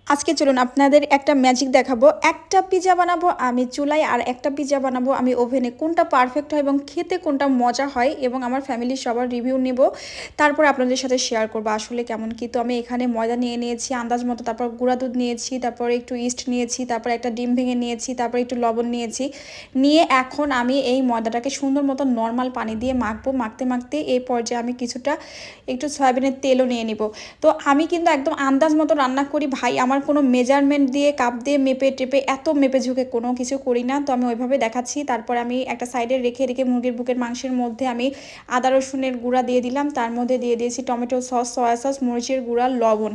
আজকে চলুন আপনাদের একটা ম্যাজিক দেখাবো। একটা পিজা বানাবো আমি চুলায়, আর একটা পিজা বানাবো আমি ওভেনে। কোনটা পারফেক্ট হয় এবং খেতে কোনটা মজা হয় এবং আমার ফ্যামিলির সবার রিভিউ নিব। তারপর আপনাদের সাথে শেয়ার করবো আসলে কেমন কি। তো আমি এখানে ময়দা নিয়ে নিয়েছি আন্দাজ মতো, তারপর গুঁড়া দুধ নিয়েছি, তারপর একটু ইস্ট নিয়েছি, তারপর একটা ডিম ভেঙে নিয়েছি, তারপর একটু লবণ নিয়েছি। নিয়ে এখন আমি এই ময়দাটাকে সুন্দর মতো নর্মাল পানি দিয়ে মাখবো। মাখতে মাখতে এই পর্যায়ে আমি কিছুটা একটু সয়াবিনের তেলও নিয়ে নিব। তো আমি কিন্তু একদম আন্দাজ মতো রান্না করি ভাই, আমার কোনো মেজারমেন্ট দিয়ে কাপ দিয়ে মেপে টেপে এত মেপে ঝুঁকে কোনো কিছু করি না। তো আমি ওইভাবে দেখাচ্ছি। তারপর আমি একটা সাইডে রেখে রেখে মুরগির বুকের মাংসের মধ্যে আমি আদা রসুনের গুঁড়া দিয়ে দিলাম, তার মধ্যে দিয়ে দিয়েছি টমেটো সস, সয়া সস, মরিচের গুঁড়া, লবণ,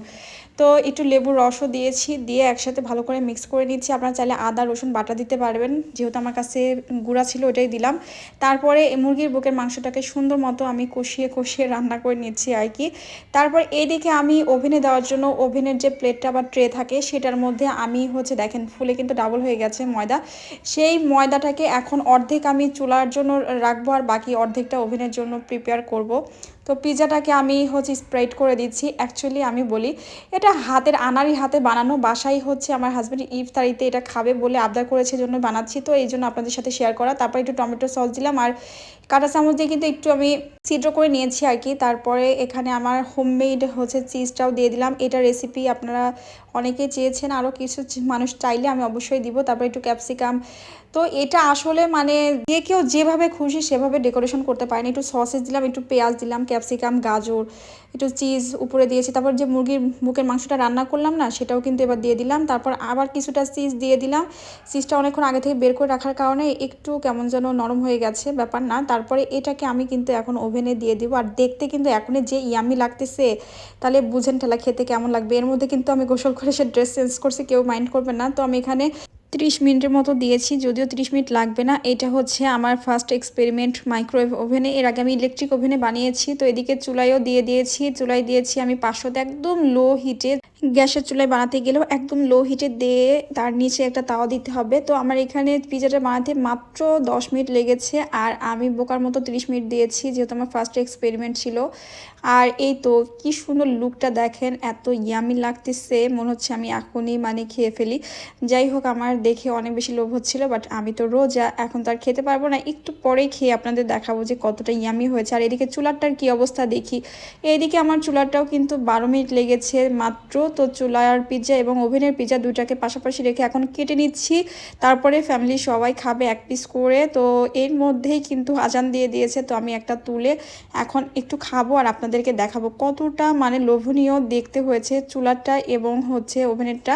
তো একটু লেবুর রসও দিয়েছি। দিয়ে একসাথে ভালো করে মিক্স করে নিচ্ছি। আপনারা চাইলে আদা রসুন বাটা দিতে পারবেন, যেহেতু আমার কাছে গুঁড়া ছিল ওটাই দিলাম। তারপরে মুরগির বুকের মাংসটাকে সুন্দর মতো আমি কষিয়ে কষিয়ে রান্না করে নিচ্ছি আর কি। তারপর এইদিকে আমি ওভেনে দেওয়ার জন্য ওভেনের যে প্লেটটা বা ট্রে থাকে সেটার মধ্যে আমি দেখেন ফুলে কিন্তু ডাবল হয়ে গেছে ময়দা। সেই ময়দাটাকে এখন অর্ধেক আমি চুলার জন্য রাখবো আর বাকি অর্ধেকটা ওভেনের জন্য প্রিপেয়ার করব। তো পিজাটাকে আমি স্প্রেড করে দিচ্ছি। অ্যাকচুয়ালি আমি বলি এটা হাতের আনাড়ি হাতে বানানো। বাসায় আমার হাজব্যান্ড ইফতারিতে এটা খাবে বলে আবদার করেছে, জন্য বানাচ্ছি। তো এই জন্য আপনাদের সাথে শেয়ার করা। তারপর একটু টমেটো সস দিলাম আর কাঁটা চামচ দিয়ে কিন্তু একটু আমি ছিদ্র করে নিয়েছি আর কি। তারপরে এখানে আমার হোমমেড চিজটাও দিয়ে দিলাম। এটা রেসিপি আপনারা অনেকেই চেয়েছেন, আরও কিছু মানুষ চাইলে আমি অবশ্যই দিব। তারপর একটু ক্যাপসিকাম। তো এটা আসলে যে কেউ যেভাবে খুশি সেভাবে ডেকোরেশন করতে পারেন। একটু সসেস দিলাম, একটু পেঁয়াজ দিলাম, ক্যাপসিকাম, গাজর, একটু চিজ উপরে দিয়েছি। তারপর যে মুরগির বুকের মাংসটা রান্না করলাম না, সেটাও কিন্তু এবার দিয়ে দিলাম। তারপর আবার কিছুটা চিজ দিয়ে দিলাম। চিজটা অনেকক্ষণ আগে থেকে বের করে রাখার কারণে একটু কেমন যেন নরম হয়ে গেছে, ব্যাপার না। তারপরে এটাকে আমি কিন্তু এখন ওভেনে দিয়ে দিব। আর দেখতে কিন্তু এখনই যে ইয়ামি লাগতেছে, তাহলে বুঝেন ঠেলা খেতে কেমন লাগবে। এর মধ্যে কিন্তু আমি গোসল করে সে ড্রেস চেঞ্জ করছি, কেউ মাইন্ড করবে না। তো আমি এখানে 30 মিনিটের মতো দিয়েছি, যদিও 30 মিনিট লাগবে না। এটা আমার ফার্স্ট এক্সপেরিমেন্ট মাইক্রোওয়েভ ওভেনে। এর আগে আমি ইলেকট্রিক ওভেনে বানিয়েছি। তো এদিকে চুলাইও দিয়ে দিয়েছি। চুলাই দিয়েছি আমি 500তে, একদম লো হিটে। গ্যাসের চুলায় বানাতে গেলেও একদম লো হিটে দিয়ে তার নিচে একটা তাওয়া দিতে হবে। তো আমার এখানে পিজাটা বানাতে মাত্র 10 মিনিট লেগেছে, আর আমি বোকার মতো 30 মিনিট দিয়েছি, যেহেতু আমার ফার্স্ট এক্সপেরিমেন্ট ছিল। আর এই তো কি সুন্দর লুকটা দেখেন, এত ইয়ামি লাগতেছে, মনে হচ্ছে আমি এখনই খেয়ে ফেলি। যাই হোক, আমার দেখে অনেক বেশি লোভ হচ্ছিল, বাট আমি তো রোজা, এখন তো আর খেতে পারবো না। একটু পরেই খেয়ে আপনাদের দেখাবো যে কতটা ইয়ামি হয়েছে। আর এদিকে চুলাটার কি অবস্থা দেখি। এইদিকে আমার চুলাটাও কিন্তু 12 মিনিট লেগেছে মাত্র। তো চুলার পিৎজা এবং ওভেনের পিৎজা দুইটাকে পাশাপাশি রেখে এখন কেটে নিচ্ছি। তারপরে ফ্যামিলি সবাই খাবে এক পিস করে। তো এর মধ্যেই কিন্তু আজান দিয়ে দিয়েছে। তো আমি একটা তুলে এখন একটু খাবো আর আপনাদেরকে দেখাবো কতটা লোভনীয় দেখতে হয়েছে চুলাটা এবং ওভেনেরটা।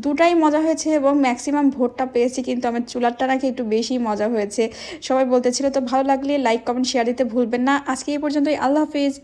দুটাই মজা হয়েছে এবং ম্যাক্সিমাম ভোটটা পেয়েছি, কিন্তু আমার চুলারটা নাকি একটু বেশি মজা হয়েছে। সবাই বলতেছিল। তো ভালো লাগলে লাইক, কমেন্ট, শেয়ার দিতে ভুলবেন না। আজকে এই পর্যন্তই। আল্লাহ হাফিজ।